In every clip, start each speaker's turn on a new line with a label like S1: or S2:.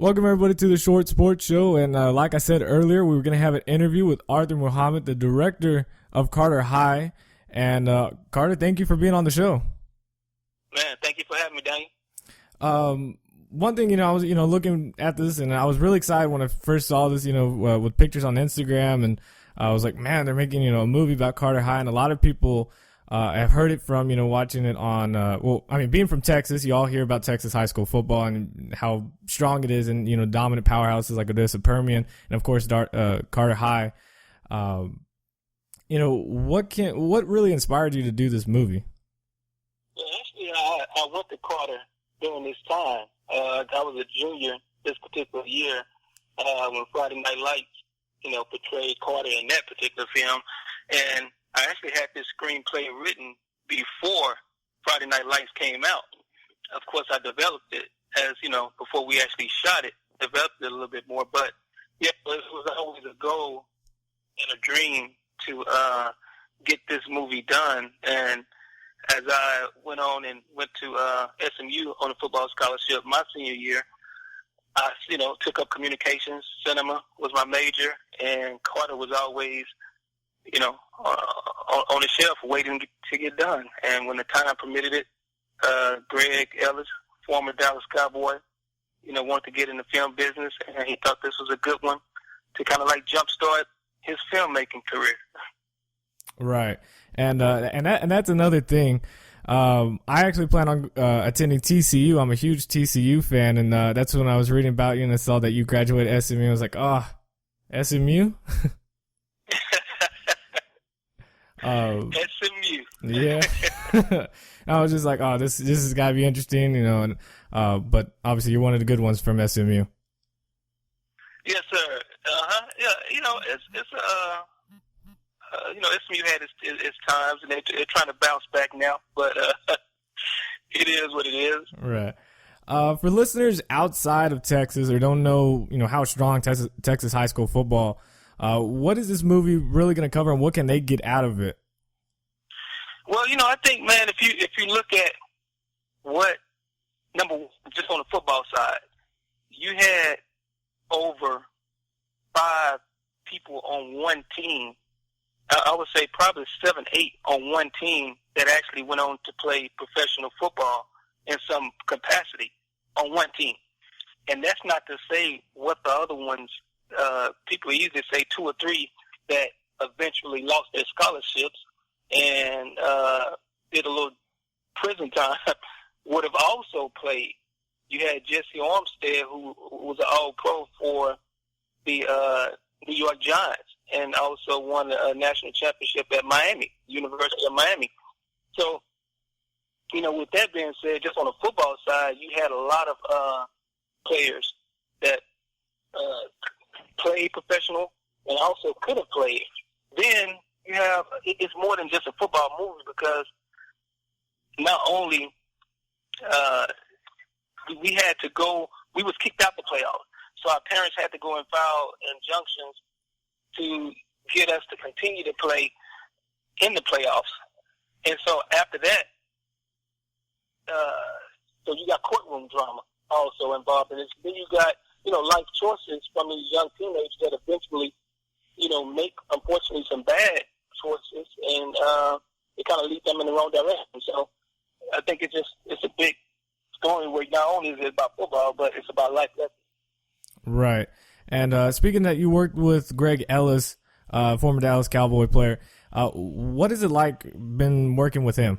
S1: Welcome, everybody, to the Short Sports Show. And like I said earlier, we were going to have an interview with Arthur Muhammad, the director of Carter High. And Carter, thank you for being on the show.
S2: Man, thank you for having me, Daniel.
S1: One thing, I was, looking at this, and I was really excited when I first saw this, with pictures on Instagram. And I was like, man, they're making, a movie about Carter High. And a lot of people have heard it from, watching it on, being from Texas, you all hear about Texas high school football and how strong it is and, dominant powerhouses like Odessa Permian and, of course, Carter High. What really inspired you to do this movie?
S2: Well, actually, I went to Carter during this time. I was a junior this particular year when Friday Night Lights, portrayed Carter in that particular film. And I actually had this screenplay written before Friday Night Lights came out. Of course, I developed it as, before we actually shot it, developed it a little bit more. But, yeah, it was always a goal and a dream to get this movie done. And as I went on and went to SMU on a football scholarship my senior year, I, took up communications. Cinema was my major, and Carter was always on the shelf waiting to get done. And when the time permitted it, Greg Ellis, former Dallas Cowboy, wanted to get in the film business, and he thought this was a good one to kind of like jumpstart his filmmaking career.
S1: Right. And that's another thing. I actually plan on attending TCU. I'm a huge TCU fan, and that's when I was reading about you and I saw that you graduated SMU. I was like, SMU?
S2: SMU.
S1: Yeah. I was just like, this has got to be interesting, and but obviously you're one of the good ones from SMU.
S2: Yes, sir. Yeah, SMU had its times, and they're trying to bounce back now, but it is what it is.
S1: Right. For listeners outside of Texas or don't know, how strong Texas high school football, what is this movie really going to cover, and what can they get out of it?
S2: Well, I think, man, if you look at what number one, just on the football side, you had over 5 people on one team. I would say probably 7, 8 on one team that actually went on to play professional football in some capacity on one team. And that's not to say what the other ones, people usually say 2 or 3 that eventually lost their scholarships and did a little prison time would have also played. You had Jesse Armstead, who was an All-Pro for the New York Giants, and also won a national championship at Miami, University of Miami. So, with that being said, just on the football side, you had a lot of players that played professional and also could have played. Then you have, it's more than just a football movie, because not only we was kicked out the playoffs, so our parents had to go and file injunctions to get us to continue to play in the playoffs. And so after that, so you got courtroom drama also involved in this. Then you got, life choices from these young teenagers that eventually, make, unfortunately, some bad choices, and it kind of lead them in the wrong direction. So I think it's a big story where not only is it about football, but it's about life lessons.
S1: Right. And speaking that you worked with Greg Ellis, former Dallas Cowboy player, what is it like been working with him?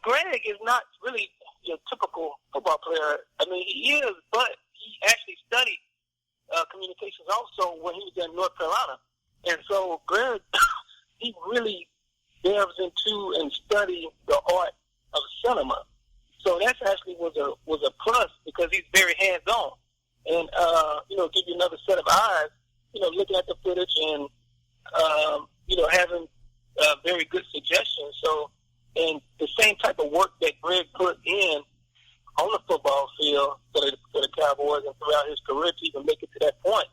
S2: Greg is not really your typical football player. I mean, he is, but he actually studied communications also when he was in North Carolina. And so Greg, he really delves into and studies the art of cinema. So that actually was a plus, because he's very hands-on. And, give you another set of eyes, looking at the footage and, having very good suggestions. So, and the same type of work that Greg put in on the football field for the Cowboys and throughout his career to even make it to that point,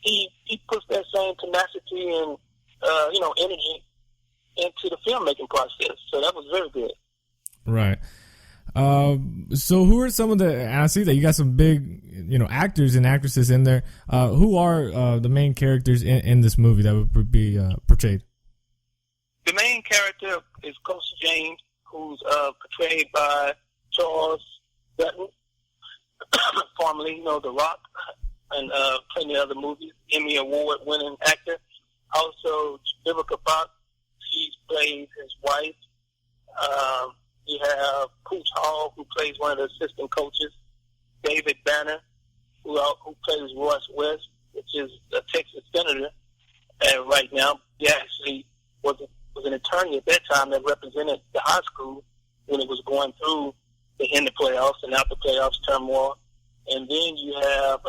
S2: he puts that same tenacity and, energy into the filmmaking process. So that was very good.
S1: Right. So who are some of the? And I see that you got some big, actors and actresses in there. Who are the main characters in this movie that would be portrayed?
S2: The main character is Coach James, who's portrayed by Charles Dutton, formerly, The Rock, and plenty of other movies. Emmy Award-winning actor. Also, Vivica Fox, she plays his wife. You have Pooch Hall, who plays one of the assistant coaches. David Banner, who plays Royce West, which is a Texas senator. And right now, he actually was an attorney at that time that represented the high school when it was going through in the playoffs and out the playoffs turmoil. And then you have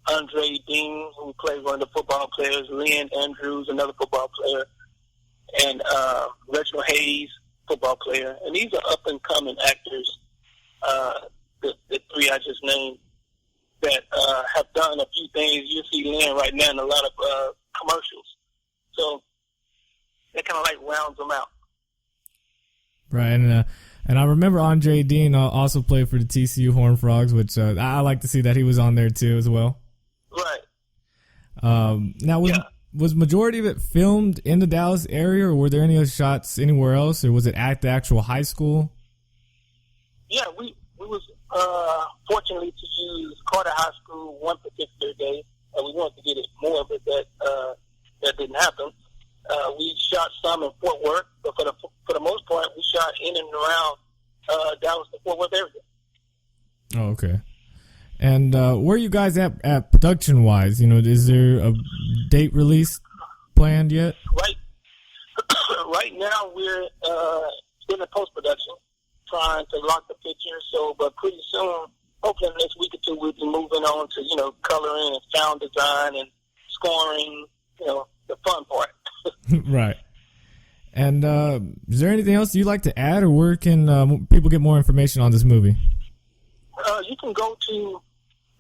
S2: Andre Dean, who plays one of the football players, Lynn Andrews, another football player, and Reginald Hayes, football player. And these are up-and-coming actors, the three I just named, that have done a few things. You see Lynn right now in a lot of commercials. So that kind of like rounds them out.
S1: Right, and I remember Andre Dean also played for the TCU Horned Frogs, which I like to see that he was on there too as well.
S2: Right.
S1: Now, was majority of it filmed in the Dallas area, or were there any other shots anywhere else, or was it at the actual high school?
S2: Yeah, we was fortunately to use Carter High School one particular day, and we wanted to get it more, but that didn't happen. We shot some in Fort Worth, but for the most part, we shot in and around Dallas to Fort Worth area.
S1: Oh, okay. And where are you guys at production-wise? Is there a date release planned yet?
S2: Right now, we're still in post-production, trying to lock the picture. But pretty soon, hopefully in the next week or two, we'll be moving on to, coloring and sound design and scoring, the fun part.
S1: Right. And is there anything else you'd like to add, or where can people get more information on this movie?
S2: You can go to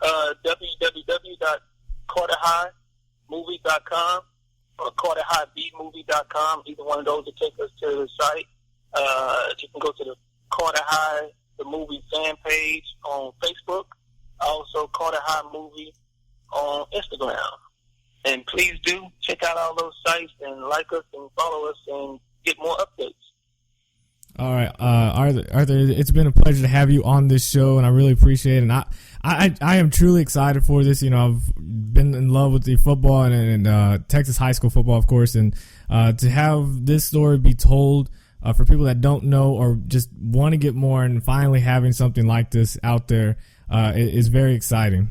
S2: www.carterhighmovie.com or carterhighbmovie.com. Either one of those will take us to the site. You can go to the Carter High, the movie fan page on Facebook. Also, Carter High Movie on Instagram. And please do check out all those sites and like us and follow us and get more updates.
S1: All right, Arthur, it's been a pleasure to have you on this show, and I really appreciate it. And I am truly excited for this. I've been in love with the football and Texas high school football, of course, and to have this story be told for people that don't know or just want to get more, and finally having something like this out there is very exciting.